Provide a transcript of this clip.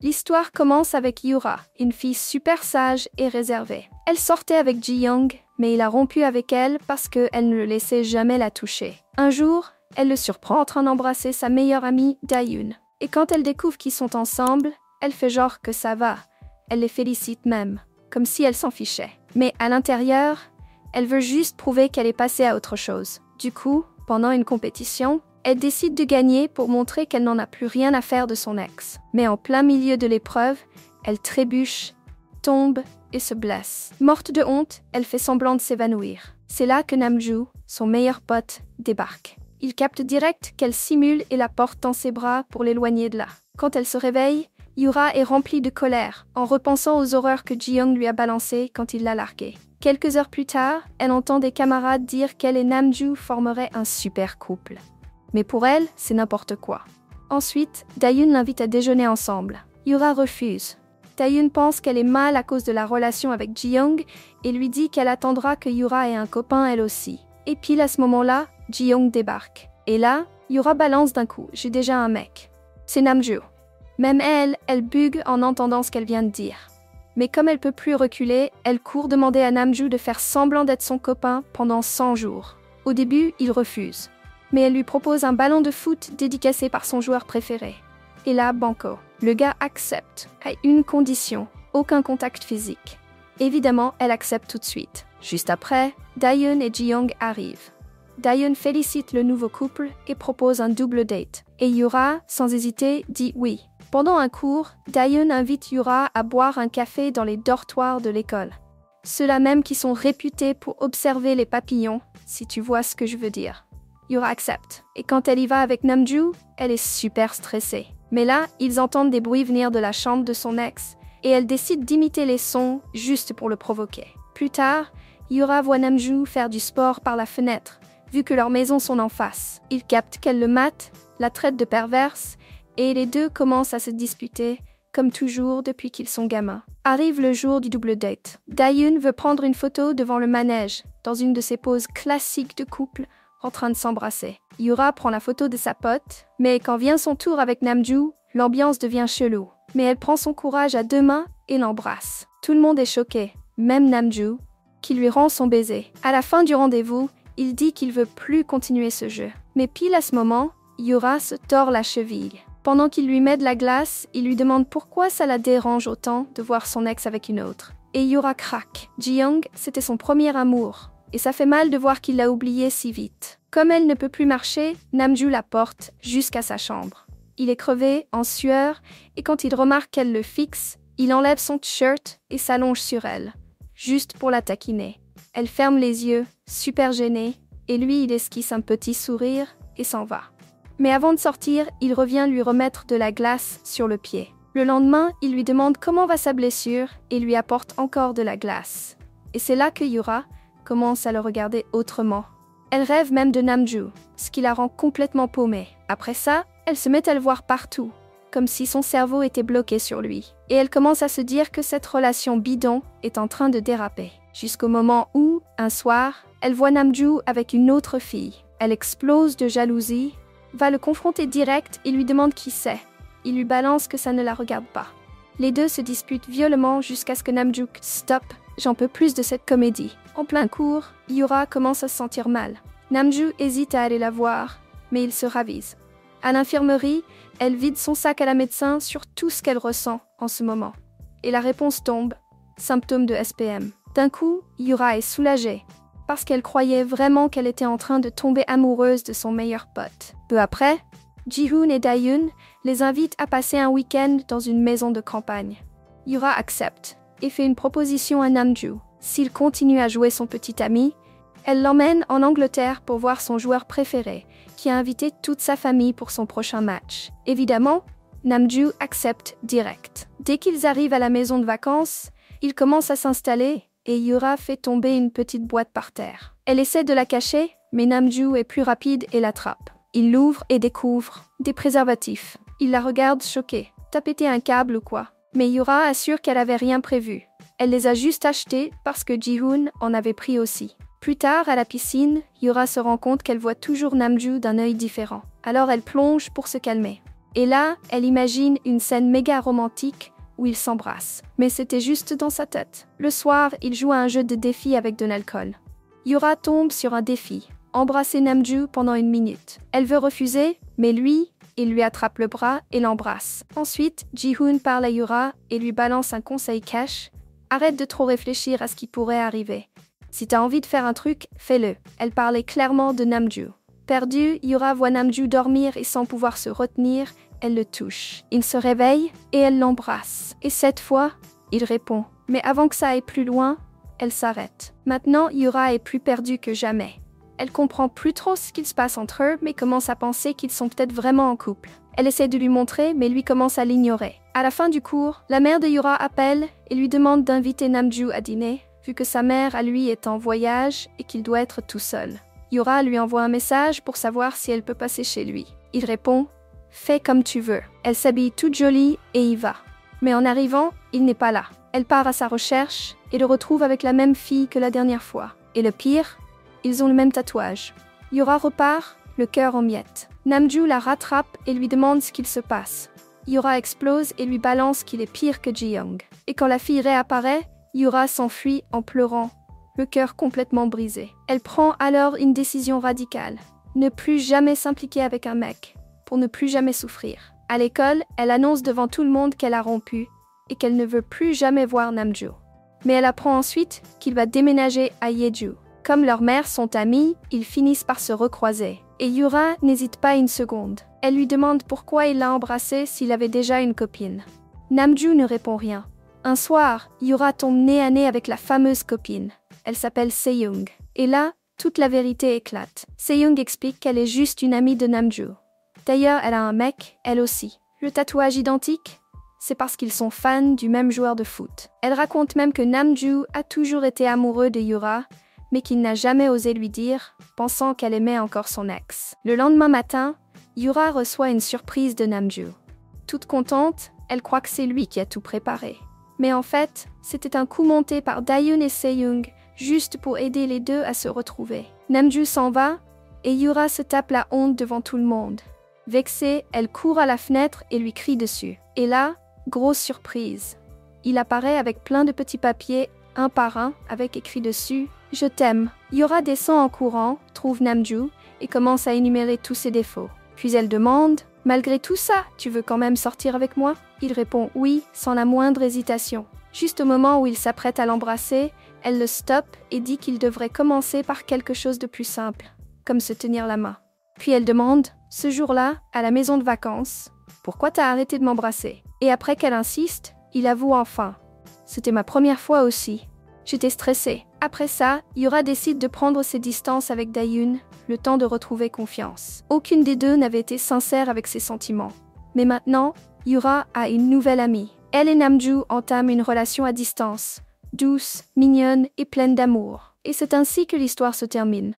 L'histoire commence avec Yura, une fille super sage et réservée. Elle sortait avec Ji-young, mais il a rompu avec elle parce qu'elle ne le laissait jamais la toucher. Un jour, elle le surprend en train d'embrasser sa meilleure amie, Da-yoon. Et quand elle découvre qu'ils sont ensemble, elle fait genre que ça va. Elle les félicite même, comme si elle s'en fichait. Mais à l'intérieur, elle veut juste prouver qu'elle est passée à autre chose. Du coup, pendant une compétition, elle décide de gagner pour montrer qu'elle n'en a plus rien à faire de son ex. Mais en plein milieu de l'épreuve, elle trébuche, tombe et se blesse. Morte de honte, elle fait semblant de s'évanouir. C'est là que Namju, son meilleur pote, débarque. Il capte direct qu'elle simule et la porte dans ses bras pour l'éloigner de là. Quand elle se réveille, Yura est remplie de colère, en repensant aux horreurs que Ji-young lui a balancées quand il l'a larguée. Quelques heures plus tard, elle entend des camarades dire qu'elle et Namju formeraient un super couple. Mais pour elle, c'est n'importe quoi. Ensuite, Da-yoon l'invite à déjeuner ensemble. Yura refuse. Da-yoon pense qu'elle est mal à cause de la relation avec Ji-young et lui dit qu'elle attendra que Yura ait un copain elle aussi. Et pile à ce moment-là, Ji-young débarque. Et là, Yura balance d'un coup « J'ai déjà un mec ». C'est Namju. Même elle bugue en entendant ce qu'elle vient de dire. Mais comme elle peut plus reculer, elle court demander à Namju de faire semblant d'être son copain pendant 100 jours. Au début, il refuse. Mais elle lui propose un ballon de foot dédicacé par son joueur préféré. Et là, banco. Le gars accepte, à une condition, aucun contact physique. Évidemment, elle accepte tout de suite. Juste après, Da-yoon et Ji-young arrivent. Da-yoon félicite le nouveau couple et propose un double date. Et Yura, sans hésiter, dit oui. Pendant un cours, Da-yoon invite Yura à boire un café dans les dortoirs de l'école. Ceux-là même qui sont réputés pour observer les papillons, si tu vois ce que je veux dire. Yura accepte. Et quand elle y va avec Namju, elle est super stressée. Mais là, ils entendent des bruits venir de la chambre de son ex, et elle décide d'imiter les sons juste pour le provoquer. Plus tard, Yura voit Namju faire du sport par la fenêtre, vu que leurs maisons sont en face. Il capte qu'elle le mate, la traite de perverse, et les deux commencent à se disputer, comme toujours depuis qu'ils sont gamins. Arrive le jour du double date. Da-yoon veut prendre une photo devant le manège, dans une de ses poses classiques de couple, en train de s'embrasser. Yura prend la photo de sa pote, mais quand vient son tour avec Namju, l'ambiance devient chelou. Mais elle prend son courage à deux mains et l'embrasse. Tout le monde est choqué, même Namju, qui lui rend son baiser. À la fin du rendez-vous, il dit qu'il veut plus continuer ce jeu. Mais pile à ce moment, Yura se tord la cheville. Pendant qu'il lui met de la glace, il lui demande pourquoi ça la dérange autant de voir son ex avec une autre. Et Yura craque. Ji-young, c'était son premier amour. Et ça fait mal de voir qu'il l'a oublié si vite. Comme elle ne peut plus marcher, Namju la porte jusqu'à sa chambre. Il est crevé, en sueur, et quand il remarque qu'elle le fixe, il enlève son t-shirt et s'allonge sur elle, juste pour la taquiner. Elle ferme les yeux, super gênée, et lui il esquisse un petit sourire et s'en va. Mais avant de sortir, il revient lui remettre de la glace sur le pied. Le lendemain, il lui demande comment va sa blessure et lui apporte encore de la glace. Et c'est là que Yura commence à le regarder autrement. Elle rêve même de Namju, ce qui la rend complètement paumée. Après ça, elle se met à le voir partout, comme si son cerveau était bloqué sur lui. Et elle commence à se dire que cette relation bidon est en train de déraper. Jusqu'au moment où, un soir, elle voit Namju avec une autre fille. Elle explose de jalousie, va le confronter direct et lui demande qui c'est. Il lui balance que ça ne la regarde pas. Les deux se disputent violemment jusqu'à ce que Namju « Stop, j'en peux plus de cette comédie ». En plein cours, Yura commence à se sentir mal. Namju hésite à aller la voir, mais il se ravise. À l'infirmerie, elle vide son sac à la médecin sur tout ce qu'elle ressent en ce moment. Et la réponse tombe, symptôme de SPM. D'un coup, Yura est soulagée, parce qu'elle croyait vraiment qu'elle était en train de tomber amoureuse de son meilleur pote. Peu après, Ji-hoon et Da-yoon les invitent à passer un week-end dans une maison de campagne. Yura accepte et fait une proposition à Namju. S'il continue à jouer son petit ami, elle l'emmène en Angleterre pour voir son joueur préféré, qui a invité toute sa famille pour son prochain match. Évidemment, Namju accepte direct. Dès qu'ils arrivent à la maison de vacances, ils commencent à s'installer et Yura fait tomber une petite boîte par terre. Elle essaie de la cacher, mais Namju est plus rapide et l'attrape. Il l'ouvre et découvre des préservatifs. Il la regarde choquée. T'as pété un câble ou quoi? Mais Yura assure qu'elle avait rien prévu. Elle les a juste achetés parce que Ji-hoon en avait pris aussi. Plus tard, à la piscine, Yura se rend compte qu'elle voit toujours Namju d'un œil différent. Alors elle plonge pour se calmer. Et là, elle imagine une scène méga romantique où ils s'embrassent. Mais c'était juste dans sa tête. Le soir, il joue à un jeu de défi avec de l'alcool. Yura tombe sur un défi. Embrasser Namju pendant 1 minute. Elle veut refuser, mais lui, il lui attrape le bras et l'embrasse. Ensuite, Ji-hoon parle à Yura et lui balance un conseil cash. Arrête de trop réfléchir à ce qui pourrait arriver. Si t'as envie de faire un truc, fais-le. Elle parlait clairement de Namju. Perdue, Yura voit Namju dormir et sans pouvoir se retenir, elle le touche. Il se réveille et elle l'embrasse. Et cette fois, il répond. Mais avant que ça aille plus loin, elle s'arrête. Maintenant, Yura est plus perdue que jamais. Elle comprend plus trop ce qu'il se passe entre eux, mais commence à penser qu'ils sont peut-être vraiment en couple. Elle essaie de lui montrer, mais lui commence à l'ignorer. À la fin du cours, la mère de Yura appelle et lui demande d'inviter Namju à dîner, vu que sa mère à lui est en voyage et qu'il doit être tout seul. Yura lui envoie un message pour savoir si elle peut passer chez lui. Il répond « Fais comme tu veux ». Elle s'habille toute jolie et y va. Mais en arrivant, il n'est pas là. Elle part à sa recherche et le retrouve avec la même fille que la dernière fois. Et le pire, ils ont le même tatouage. Yura repart, le cœur en miettes. Namju la rattrape et lui demande ce qu'il se passe. Yura explose et lui balance qu'il est pire que Ji-young. Et quand la fille réapparaît, Yura s'enfuit en pleurant, le cœur complètement brisé. Elle prend alors une décision radicale. Ne plus jamais s'impliquer avec un mec, pour ne plus jamais souffrir. À l'école, elle annonce devant tout le monde qu'elle a rompu et qu'elle ne veut plus jamais voir Namju. Mais elle apprend ensuite qu'il va déménager à Yeju. Comme leurs mères sont amies, ils finissent par se recroiser. Et Yura n'hésite pas 1 seconde. Elle lui demande pourquoi il l'a embrassé s'il avait déjà une copine. Namju ne répond rien. Un soir, Yura tombe nez à nez avec la fameuse copine. Elle s'appelle Se-young. Et là, toute la vérité éclate. Se-young explique qu'elle est juste une amie de Namju. D'ailleurs, elle a un mec, elle aussi. Le tatouage identique, c'est parce qu'ils sont fans du même joueur de foot. Elle raconte même que Namju a toujours été amoureux de Yura, mais qu'il n'a jamais osé lui dire, pensant qu'elle aimait encore son ex. Le lendemain matin, Yura reçoit une surprise de Namju. Toute contente, elle croit que c'est lui qui a tout préparé. Mais en fait, c'était un coup monté par Daeun et Se-young, juste pour aider les deux à se retrouver. Namju s'en va, et Yura se tape la honte devant tout le monde. Vexée, elle court à la fenêtre et lui crie dessus. Et là, grosse surprise. Il apparaît avec plein de petits papiers, un par un, avec écrit dessus « Je t'aime ». Yura descend en courant, trouve Namju, et commence à énumérer tous ses défauts. Puis elle demande « Malgré tout ça, tu veux quand même sortir avec moi ?» Il répond « Oui », sans la moindre hésitation. Juste au moment où il s'apprête à l'embrasser, elle le stoppe et dit qu'il devrait commencer par quelque chose de plus simple, comme se tenir la main. Puis elle demande « Ce jour-là, à la maison de vacances, pourquoi t'as arrêté de m'embrasser ?» Et après qu'elle insiste, il avoue enfin « C'était ma première fois aussi. J'étais stressée. » Après ça, Yura décide de prendre ses distances avec Daeun, le temps de retrouver confiance. Aucune des deux n'avait été sincère avec ses sentiments. Mais maintenant, Yura a une nouvelle amie. Elle et Namju entament une relation à distance, douce, mignonne et pleine d'amour. Et c'est ainsi que l'histoire se termine.